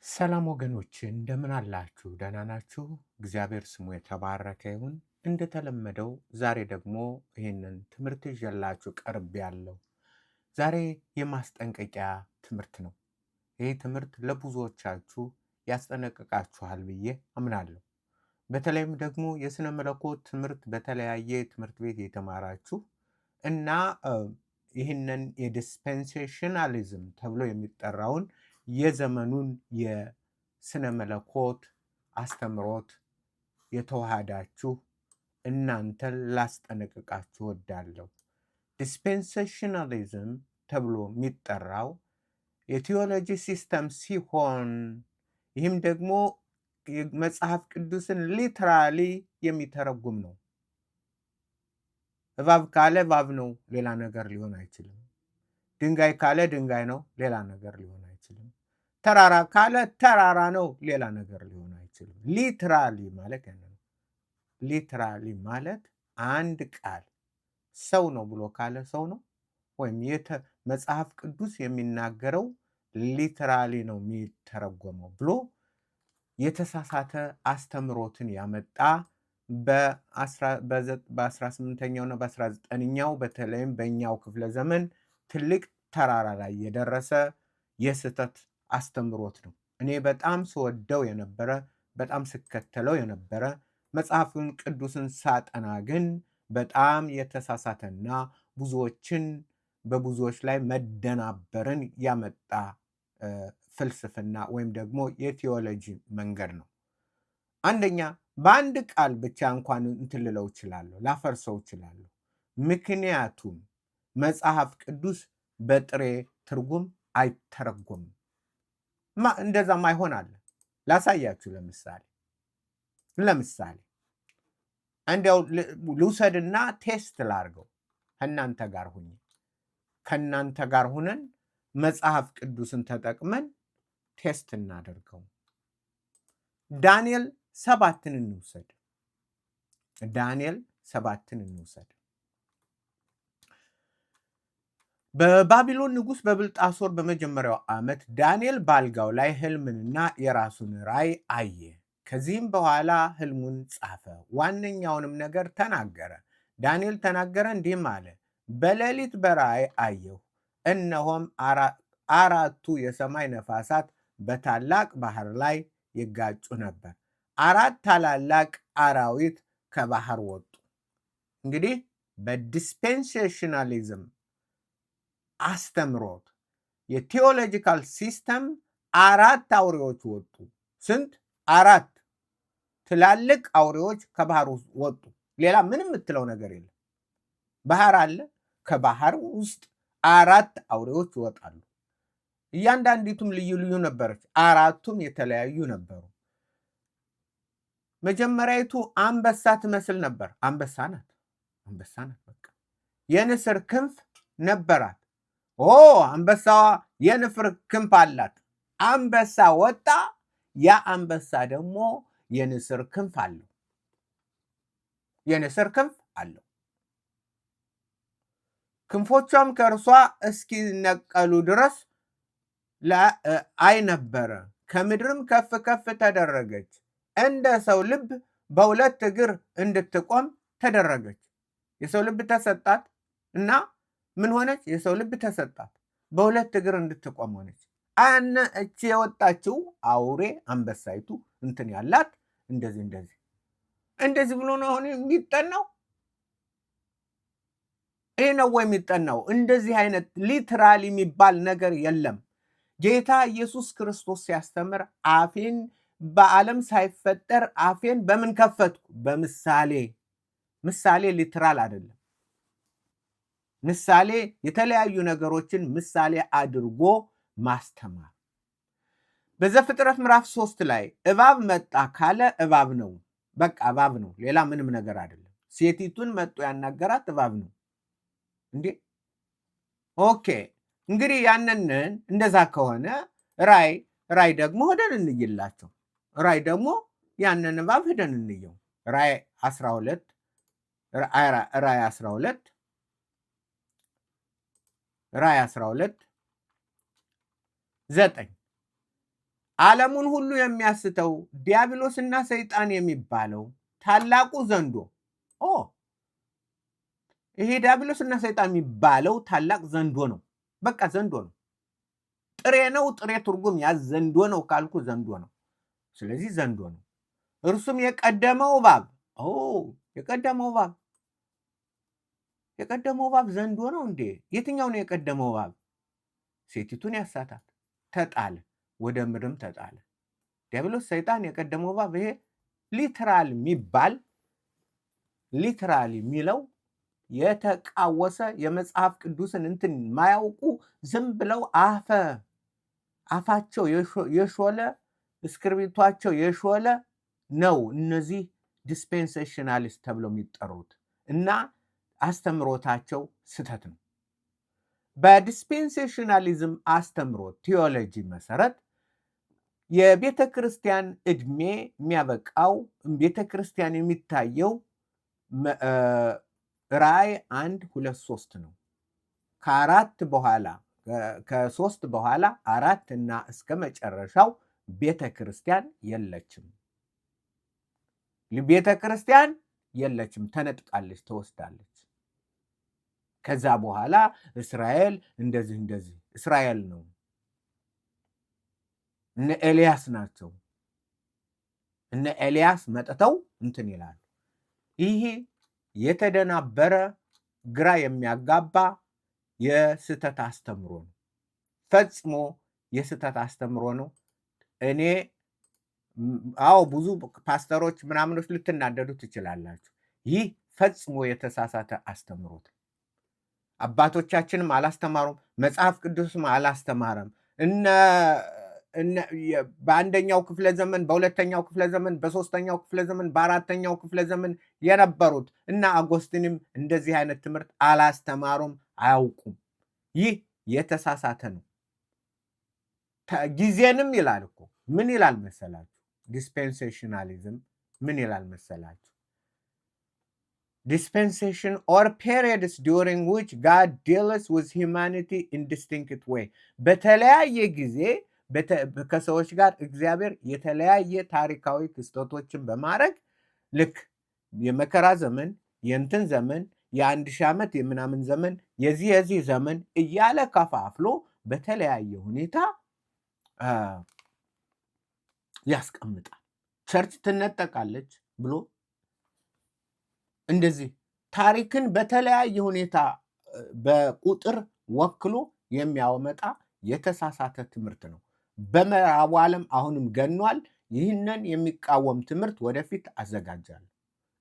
ሰላም ወገኖች እንደምን አላችሁ? ደህና ናችሁ? እግዚአብሔር ስሙ የተባረከ ይሁን። እንደተለመደው ዛሬ ደግሞ ይህንን ትምህርት ይዤላችሁ ቀርቤያለሁ። ዛሬ የማስጠንቀቂያ ትምህርት ነው። ይህ ትምህርት ለብዙዎቻችሁ ያስጠነቅቃችኋል ብዬ አምናለሁ። በተለይም ደግሞ የሥነ መለኮት ትምህርት በተለያየ ትምህርት ቤት የተማራችሁ እና ይህንን የዲስፔንሴሽናሊዝም ተብሎ የሚጠራውን የዘመኑን የሥነ መለኮት አስተምሮት የተዋሃዳችሁ እናንተን ላስጠነቅቃችሁ እወዳለሁ። ዲስፔንሴሽናሊዝም ተብሎ የሚጠራው የቴዎሎጂ ሲስተም ሲሆን ይህም ደግሞ መጽሐፍ ቅዱስን ሊትራሊ የሚተረጉም ነው። እባብ ካለ እባብ ነው፣ ሌላ ነገር ሊሆን አይችልም። ድንጋይ ካለ ድንጋይ ነው፣ ሌላ ነገር ሊሆን አይችልም። ተራራ ካለ ተራራ ነው፣ ሌላ ነገር ሊሆን አይችልም። ሊትራሊ ማለት ያለ ነው። ሊትራሊ ማለት አንድ ቃል ሰው ነው ብሎ ካለ ሰው ነው፣ ወይም መጽሐፍ ቅዱስ የሚናገረው ሊትራሊ ነው የሚተረጎመው ብሎ የተሳሳተ አስተምሮትን ያመጣ በ18ኛው እና በ19ኛው በተለይም በእኛው ክፍለ ዘመን ትልቅ ተራራ ላይ የደረሰ የስህተት አስተምሮት ነው። እኔ በጣም ስወደው የነበረ በጣም ስከተለው የነበረ መጽሐፍን ቅዱስን ሳጠና ግን በጣም የተሳሳተና በብዙዎች ላይ መደናበርን ያመጣ ፍልስፍና ወይም ደግሞ የቴዎሎጂ መንገድ ነው። አንደኛ በአንድ ቃል ብቻ እንኳን እንትን ልለው እችላለሁ፣ ላፈርሰው እችላለሁ። ምክንያቱም መጽሐፍ ቅዱስ በጥሬ ትርጉም አይተረጎምም። እንደዛም አይሆን አለ። ላሳያችሁ። ለምሳሌ እንዲያው ልውሰድና ቴስት ላርገው ከእናንተ ጋር ሁነን መጽሐፍ ቅዱስን ተጠቅመን ቴስት እናደርገው። ዳንኤል 7ን እንውሰድ። በባቢሎን ንጉሥ በብልጣሶር በመጀመሪያው ዓመት ዳንኤል በአልጋው ላይ ሕልምንና የራሱን ራእይ አየ። ከዚህም በኋላ ሕልሙን ጻፈ፣ ዋነኛውንም ነገር ተናገረ። ዳንኤል ተናገረ እንዲህም አለ፣ በሌሊት በራእይ አየሁ፣ እነሆም አራቱ የሰማይ ነፋሳት በታላቅ ባህር ላይ ይጋጩ ነበር። 4 ታላላቅ አራዊት ከባህር ወጡ። እንግዲህ በዲስፔንሴሽናሊዝም አስተምሮት የቴዎሎጂካል ሲስተም 4 አውሬዎች ወጡ። ስንት? 4 ትላልቅ አውሬዎች ከባህር ወጡ። ሌላ ምንም የምትለው ነገር የለም። ባህር አለ። ከባህር ውስጥ 4 አውሬዎች ይወጣሉ። እያንዳንዲቱም ልዩ ልዩ ነበረች። 4ቱም የተለያዩ ነበሩ። መጀመሪያይቱ አንበሳ ትመስል ነበር። አንበሳ ናት። በቃ የንስር ክንፍ ነበራት። አንበሳዋ የንስር ክንፍ አላት። አንበሳ ወጣ። ያ አንበሳ ደግሞ የንስር ክንፍ አለው። ክንፎቿም ከእርሷ እስኪነቀሉ ድረስ አይ ነበረ። ከምድርም ከፍ ከፍ ተደረገች። እንደ ሰው ልብ በ2 እግር እንድትቆም ተደረገች። የሰው ልብ ተሰጣት እና ምን ሆነች? የሰው ልብ ተሰጣት፣ በ2 እግር እንድትቆም ሆነች። እቺ የወጣችው አውሬ አንበሳይቱ እንትን ያላት እንደዚህ ብሎ ነው አሁን የሚጠናው። ይሄ ነው ወይ የሚጠናው? እንደዚህ አይነት ሊትራሊ የሚባል ነገር የለም። ጌታ ኢየሱስ ክርስቶስ ሲያስተምር አፌን በዓለም ሳይፈጠር አፌን በምን ከፈትኩ? በምሳሌ። ምሳሌ ሊትራል አይደለም። ምሳሌ የተለያዩ ነገሮችን ምሳሌ አድርጎ ማስተማር። በዘፍጥረት ምዕራፍ 3 ላይ እባብ መጣ ካለ እባብ ነው፣ በቃ እባብ ነው፣ ሌላ ምንም ነገር አይደለም። ሴቲቱን መጥቶ ያናገራት እባብ ነው እንዴ። ኦኬ፣ እንግዲህ ያንን እንደዛ ከሆነ ራይ ደግሞ ሄደን እንይላቸው። ራይ ደግሞ ያንን እባብ ሄደን እንየው። ራይ 12 9 ዓለሙን ሁሉ የሚያስተው ዲያብሎስና ሰይጣን የሚባለው ታላቁ ዘንዶ ይሄ ዲያብሎስና ሰይጣን የሚባለው ታላቅ ዘንዶ ነው። በቃ ዘንዶ ነው። ጥሬ ነው። ጥሬ ትርጉም ያ ዘንዶ ነው ካልኩ ዘንዶ ነው። ስለዚህ ዘንዶ ነው። እርሱም የቀደመው እባብ የቀደመው እባብ ዘንዶ ነው እንዴ? የትኛው ነው የቀደመው እባብ? ሴቲቱን ያሳታት ተጣለ፣ ወደ ምድርም ተጣለ። ዲያብሎስ ሰይጣን የቀደመው እባብ ይሄ ሊትራል የሚለው የተቃወሰ የመጽሐፍ ቅዱስን እንትን ማያውቁ ዝም ብለው አፋቸው የሾለ እስክርቢቷቸው የሾለ ነው እነዚህ ዲስፔንሴሽናሊስት ተብለው የሚጠሩት እና አስተምሮታቸው ስተት ነው። በዲስፔንሴሽናሊዝም አስተምሮት ቴዎሎጂ መሰረት የቤተ ክርስቲያን ዕድሜ የሚያበቃው ቤተ ክርስቲያን የሚታየው ራእይ 1 2 3 ነው። ከ3 በኋላ 4 እና እስከ መጨረሻው ቤተ ክርስቲያን የለችም። ቤተ ክርስቲያን የለችም፣ ተነጥቃለች፣ ተወስዳለች። ከዛ በኋላ እስራኤል እንደዚህ እስራኤል ነው። እነ ኤልያስ ናቸው። እነ ኤልያስ መጥተው እንትን ይላሉ። ይሄ የተደናበረ ግራ የሚያጋባ የስተት አስተምሮ ነው። ፈጽሞ የስተት አስተምሮ ነው። እኔ ብዙ ፓስተሮች ምናምኖች ልትናደዱ ትችላላችሁ። ይህ ፈጽሞ የተሳሳተ አስተምሮት አባቶቻችንም አላስተማሩም፣ መጽሐፍ ቅዱስም አላስተማረም። በአንደኛው ክፍለ ዘመን፣ በሁለተኛው ክፍለ ዘመን፣ በሶስተኛው ክፍለ ዘመን፣ በአራተኛው ክፍለ ዘመን የነበሩት እና አጎስቲንም እንደዚህ አይነት ትምህርት አላስተማሩም፣ አያውቁም። ይህ የተሳሳተ ነው። ጊዜንም ይላል እኮ ምን ይላል መሰላችሁ? ዲስፔንሴሽናሊዝም ምን ይላል መሰላችሁ? dispensation or periods during which God deals with humanity in distinct way በተለያየ ጊዜ ከሰዎች ጋር እግዚአብሔር የተለያየ ታሪካዊ ክስተቶችን በማድረግ ልክ የመከራ ዘመን፣ የእንትን ዘመን፣ የ1000 ዓመት የምናምን ዘመን፣ የዚህ ዘመን እያለ ከፋፍሎ በተለያየ ሁኔታ ያስቀምጣል። ቸርች ትነጠቃለች ብሎ እንደዚህ ታሪክን በተለያየ ሁኔታ በቁጥር ወክሎ የሚያወመጣ የተሳሳተ ትምህርት ነው። በምዕራቡ ዓለም አሁንም ገኗል። ይህንን የሚቃወም ትምህርት ወደፊት አዘጋጃለሁ።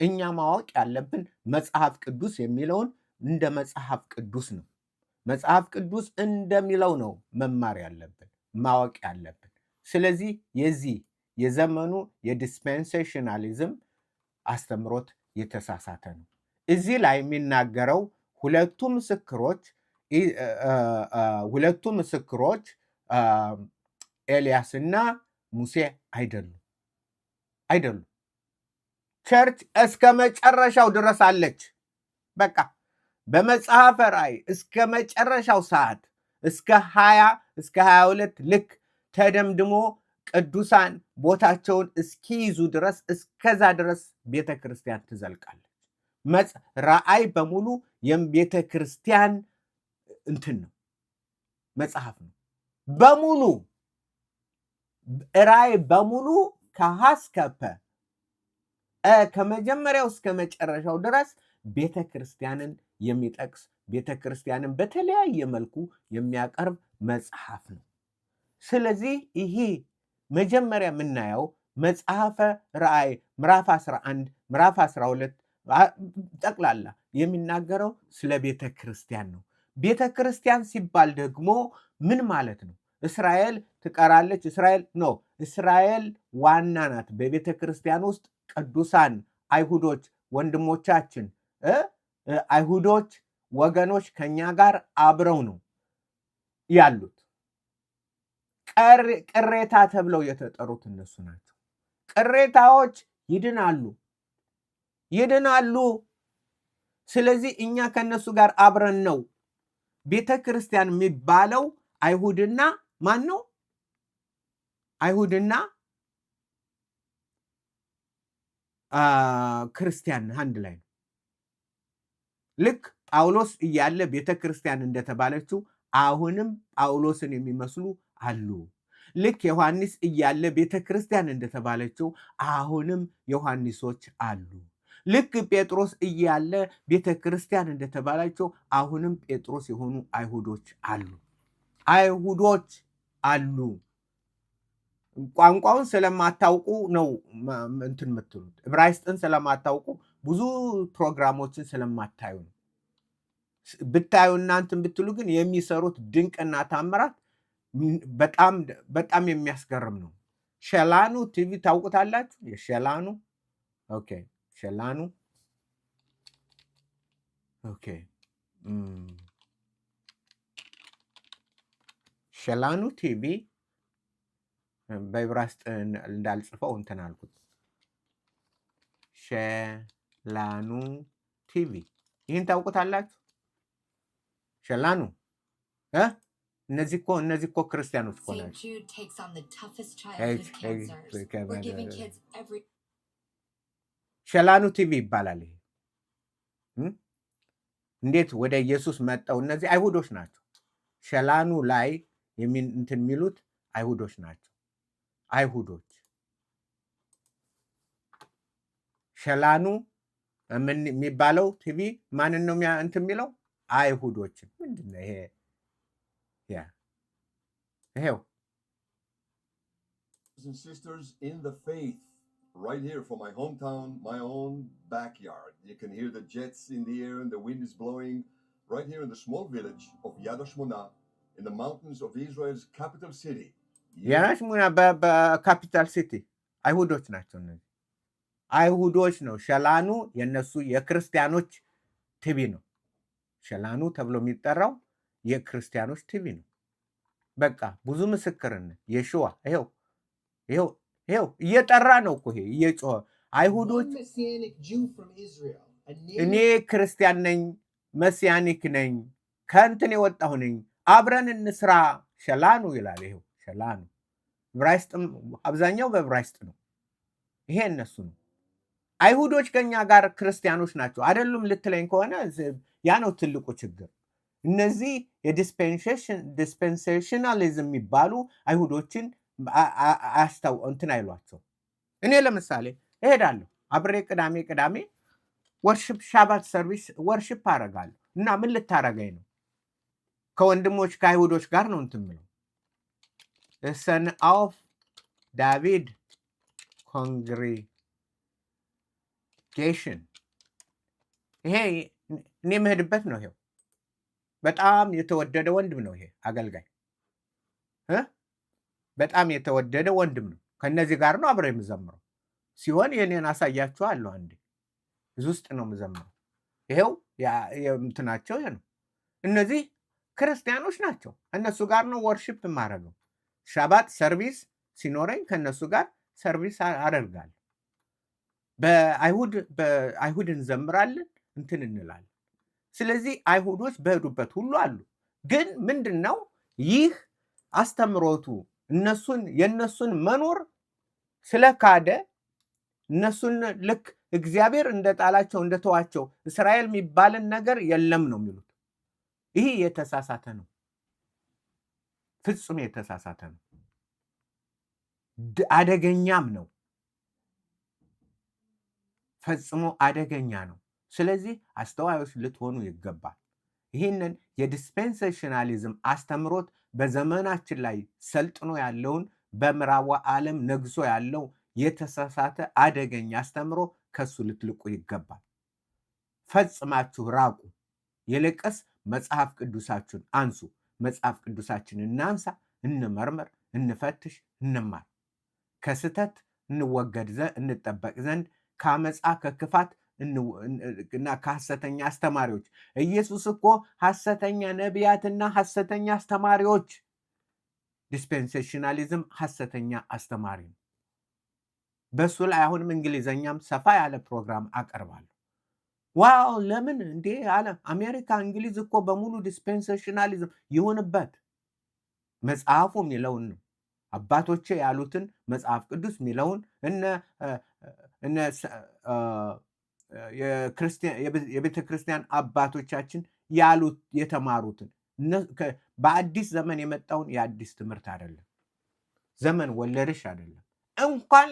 እኛ ማወቅ ያለብን መጽሐፍ ቅዱስ የሚለውን እንደ መጽሐፍ ቅዱስ ነው። መጽሐፍ ቅዱስ እንደሚለው ነው መማር ያለብን፣ ማወቅ ያለብን። ስለዚህ የዚህ የዘመኑ የዲስፔንሴሽናሊዝም አስተምሮት የተሳሳተ ነው። እዚህ ላይ የሚናገረው ሁለቱ ምስክሮች ኤልያስና ሙሴ አይደሉም። ቸርች እስከ መጨረሻው ድረስ አለች። በቃ በመጽሐፈ ራእይ እስከ መጨረሻው ሰዓት እስከ 22 ልክ ተደምድሞ ቅዱሳን ቦታቸውን እስኪይዙ ድረስ እስከዛ ድረስ ቤተ ክርስቲያን ትዘልቃለች። ራእይ በሙሉ የቤተ ክርስቲያን እንትን ነው፣ መጽሐፍ ነው በሙሉ። ራእይ በሙሉ ከሀስከፐ ከመጀመሪያው እስከ መጨረሻው ድረስ ቤተ ክርስቲያንን የሚጠቅስ ቤተ ክርስቲያንን በተለያየ መልኩ የሚያቀርብ መጽሐፍ ነው። ስለዚህ ይሄ መጀመሪያ የምናየው መጽሐፈ ራእይ ምዕራፍ 11 ምዕራፍ 12 ጠቅላላ የሚናገረው ስለ ቤተ ክርስቲያን ነው። ቤተ ክርስቲያን ሲባል ደግሞ ምን ማለት ነው? እስራኤል ትቀራለች? እስራኤል ዋና ናት። በቤተ ክርስቲያን ውስጥ ቅዱሳን አይሁዶች ወንድሞቻችን፣ አይሁዶች ወገኖች ከኛ ጋር አብረው ነው ያሉት። ቅሬታ ተብለው የተጠሩት እነሱ ናቸው። ቅሬታዎች ይድናሉ። ስለዚህ እኛ ከነሱ ጋር አብረን ነው። ቤተ ክርስቲያን የሚባለው አይሁድና ማን ነው? አይሁድና ክርስቲያን አንድ ላይ ነው። ልክ ጳውሎስ እያለ ቤተ ክርስቲያን እንደተባለችው አሁንም ጳውሎስን የሚመስሉ አሉ። ልክ ዮሐንስ እያለ ቤተ ክርስቲያን እንደተባለችው አሁንም ዮሐንሶች አሉ። ልክ ጴጥሮስ እያለ ቤተ ክርስቲያን እንደተባላቸው አሁንም ጴጥሮስ የሆኑ አይሁዶች አሉ። አይሁዶች አሉ። ቋንቋውን ስለማታውቁ ነው እንትን የምትሉት። ዕብራይስጥን ስለማታውቁ ብዙ ፕሮግራሞችን ስለማታዩ ነው። ብታዩ እናንትን ብትሉ ግን የሚሰሩት ድንቅና ታምራት በጣም የሚያስገርም ነው። ሸላኑ ቲቪ ታውቁታላችሁ? የሸላኑ ኦኬ፣ ሸላኑ ኦኬ፣ ሸላኑ ቲቪ በዕብራይስጥ እንዳልጽፈው እንትን አልኩት። ሸላኑ ቲቪ ይህን ታውቁታላችሁ? ሸላኑ እነዚህ እኮ ክርስቲያኖች እኮ ናቸው። ሸላኑ ቲቪ ይባላል። ይሄ እንዴት ወደ ኢየሱስ መጣው? እነዚህ አይሁዶች ናቸው። ሸላኑ ላይ እንትን የሚሉት አይሁዶች ናቸው። አይሁዶች ሸላኑ ምን የሚባለው ቲቪ ማንን ነው እንትን የሚለው? አይሁዶችን። ምንድን ነው ይሄ? ይሄው and sisters in the faith, right here from my hometown, my own backyard. You can hear the jets in the air and the wind is blowing right here in the small village of Yad Hashmona in the mountains of Israel's capital city. Yad Hashmona በካፒታል ሲቲ አይሁዶች ናቸው። እነዚህ አይሁዶች ነው። ሸላኑ የነሱ የክርስቲያኖች ቲቪ ነው። ሸላኑ ተብሎ የሚጠራው የክርስቲያኖች ቲቪ ነው። በቃ ብዙ ምስክርነት የሽዋ ይሄው እየጠራ ነው እኮ ይሄ እየጮኸ አይሁዶች እኔ ክርስቲያን ነኝ፣ መሲያኒክ ነኝ፣ ከእንትን የወጣሁ ነኝ፣ አብረን እንስራ ሸላኑ ይላል። ይሄው ሸላኑ ዕብራይስጥም አብዛኛው በዕብራይስጥ ነው። ይሄ እነሱ ነው። አይሁዶች ከኛ ጋር ክርስቲያኖች ናቸው አይደሉም ልትለኝ ከሆነ ያ ነው ትልቁ ችግር። እነዚህ የዲስፔንሴሽናሊዝም የሚባሉ አይሁዶችን እንትን አይሏቸው። እኔ ለምሳሌ እሄዳለሁ አብሬ ቅዳሜ ወርሽፕ ሻባት ሰርቪስ ወርሽፕ አረጋለሁ እና ምን ልታረገኝ ነው? ከወንድሞች ከአይሁዶች ጋር ነው እንትን የምለው። ሰን ኦፍ ዳቪድ ኮንግሪጌሽን ይሄ እኔ የምሄድበት ነው። ይሄው በጣም የተወደደ ወንድም ነው። ይሄ አገልጋይ በጣም የተወደደ ወንድም ነው። ከነዚህ ጋር ነው አብረ የምዘምረው። ሲሆን የኔን አሳያችኋለሁ። አንዴ እዚህ ውስጥ ነው የምዘምረው። ይሄው እንትናቸው ይሄ ነው። እነዚህ ክርስቲያኖች ናቸው። እነሱ ጋር ነው ወርሺፕ የማደርገው። ሻባት ሰርቪስ ሲኖረኝ ከነሱ ጋር ሰርቪስ አደርጋለሁ። በአይሁድ እንዘምራለን፣ እንትን እንላለን። ስለዚህ አይሁዶች በሄዱበት ሁሉ አሉ። ግን ምንድን ነው ይህ አስተምሮቱ የእነሱን መኖር ስለካደ እነሱን ልክ እግዚአብሔር እንደጣላቸው እንደተዋቸው እስራኤል የሚባልን ነገር የለም ነው የሚሉት። ይህ የተሳሳተ ነው፣ ፍጹም የተሳሳተ ነው፣ አደገኛም ነው፣ ፈጽሞ አደገኛ ነው። ስለዚህ አስተዋዮች ልትሆኑ ይገባል። ይህንን የዲስፔንሴሽናሊዝም አስተምሮት በዘመናችን ላይ ሰልጥኖ ያለውን በምዕራቡ ዓለም ነግሶ ያለው የተሳሳተ አደገኛ አስተምሮ ከሱ ልትልቁ ይገባል። ፈጽማችሁ ራቁ። ይልቅስ መጽሐፍ ቅዱሳችሁን አንሱ። መጽሐፍ ቅዱሳችን እናንሳ፣ እንመርመር፣ እንፈትሽ፣ እንማር። ከስተት እንጠበቅ ዘንድ ከአመፃ ከክፋት እና ከሐሰተኛ አስተማሪዎች። ኢየሱስ እኮ ሐሰተኛ ነቢያትና ሐሰተኛ አስተማሪዎች፣ ዲስፔንሴሽናሊዝም ሐሰተኛ አስተማሪ ነው። በሱ ላይ አሁንም እንግሊዘኛም ሰፋ ያለ ፕሮግራም አቀርባለሁ። ዋው ለምን እንዴ አለ አሜሪካ፣ እንግሊዝ እኮ በሙሉ ዲስፔንሴሽናሊዝም ይሁንበት። መጽሐፉ የሚለውን ነው። አባቶቼ ያሉትን መጽሐፍ ቅዱስ የሚለውን የቤተ ክርስቲያን አባቶቻችን ያሉት የተማሩትን በአዲስ ዘመን የመጣውን የአዲስ ትምህርት አይደለም። ዘመን ወለድሽ አይደለም። እንኳን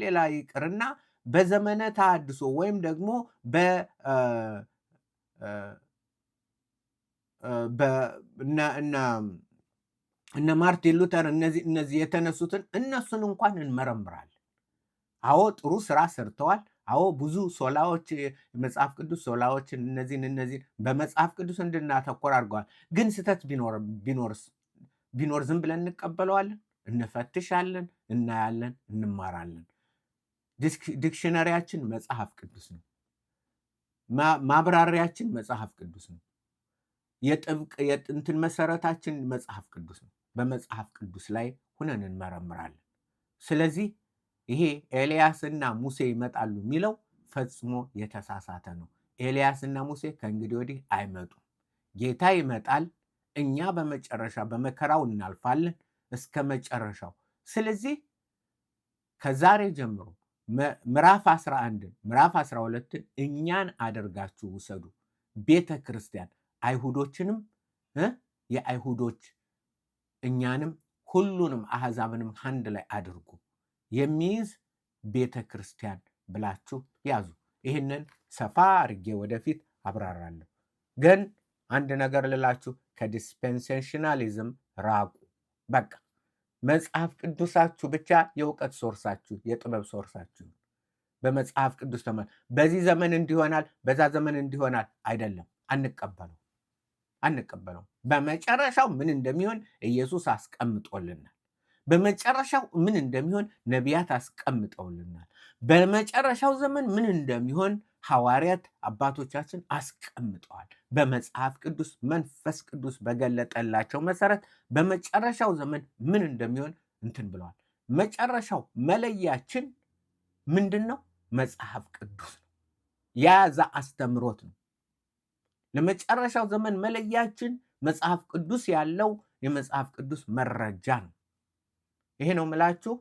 ሌላ ይቅርና በዘመነ ተሐድሶ ወይም ደግሞ እነ ማርቲን ሉተር እነዚህ የተነሱትን እነሱን እንኳን እንመረምራለን። አዎ ጥሩ ስራ ሰርተዋል። አዎ ብዙ ሶላዎች መጽሐፍ ቅዱስ ሶላዎችን እነዚህን በመጽሐፍ ቅዱስ እንድናተኮር አድርገዋል። ግን ስህተት ቢኖር ዝም ብለን እንቀበለዋለን? እንፈትሻለን፣ እናያለን፣ እንማራለን። ዲክሽነሪያችን መጽሐፍ ቅዱስ ነው። ማብራሪያችን መጽሐፍ ቅዱስ ነው። የጥንትን መሰረታችን መጽሐፍ ቅዱስ ነው። በመጽሐፍ ቅዱስ ላይ ሁነን እንመረምራለን። ስለዚህ ይሄ ኤልያስና ሙሴ ይመጣሉ የሚለው ፈጽሞ የተሳሳተ ነው። ኤልያስና ሙሴ ከእንግዲህ ወዲህ አይመጡም። ጌታ ይመጣል። እኛ በመጨረሻ በመከራው እናልፋለን እስከ መጨረሻው። ስለዚህ ከዛሬ ጀምሮ ምዕራፍ 11 ምዕራፍ 12 እኛን አድርጋችሁ ውሰዱ። ቤተ ክርስቲያን አይሁዶችንም የአይሁዶች እኛንም ሁሉንም አሕዛብንም አንድ ላይ አድርጉ የሚይዝ ቤተ ክርስቲያን ብላችሁ ያዙ። ይህንን ሰፋ አድርጌ ወደፊት አብራራለሁ። ግን አንድ ነገር ልላችሁ፣ ከዲስፔንሴሽናሊዝም ራቁ። በቃ መጽሐፍ ቅዱሳችሁ ብቻ የእውቀት ሶርሳችሁ፣ የጥበብ ሶርሳችሁ በመጽሐፍ ቅዱስ ተመ በዚህ ዘመን እንዲሆናል በዛ ዘመን እንዲሆናል አይደለም። አንቀበለው። በመጨረሻው ምን እንደሚሆን ኢየሱስ አስቀምጦልናል። በመጨረሻው ምን እንደሚሆን ነቢያት አስቀምጠውልናል። በመጨረሻው ዘመን ምን እንደሚሆን ሐዋርያት አባቶቻችን አስቀምጠዋል። በመጽሐፍ ቅዱስ መንፈስ ቅዱስ በገለጠላቸው መሰረት በመጨረሻው ዘመን ምን እንደሚሆን እንትን ብለዋል። መጨረሻው መለያችን ምንድን ነው? መጽሐፍ ቅዱስ ነው። የያዘ አስተምሮት ነው። ለመጨረሻው ዘመን መለያችን መጽሐፍ ቅዱስ ያለው የመጽሐፍ ቅዱስ መረጃ ነው። ይሄ ነው ምላችሁ።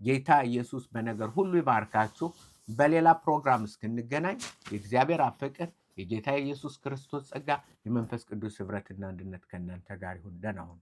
ጌታ ኢየሱስ በነገር ሁሉ ይባርካችሁ። በሌላ ፕሮግራም እስክንገናኝ የእግዚአብሔር አብ ፍቅር፣ የጌታ ኢየሱስ ክርስቶስ ጸጋ፣ የመንፈስ ቅዱስ ኅብረትና አንድነት ከእናንተ ጋር ይሁን። ደህና ሁኑ።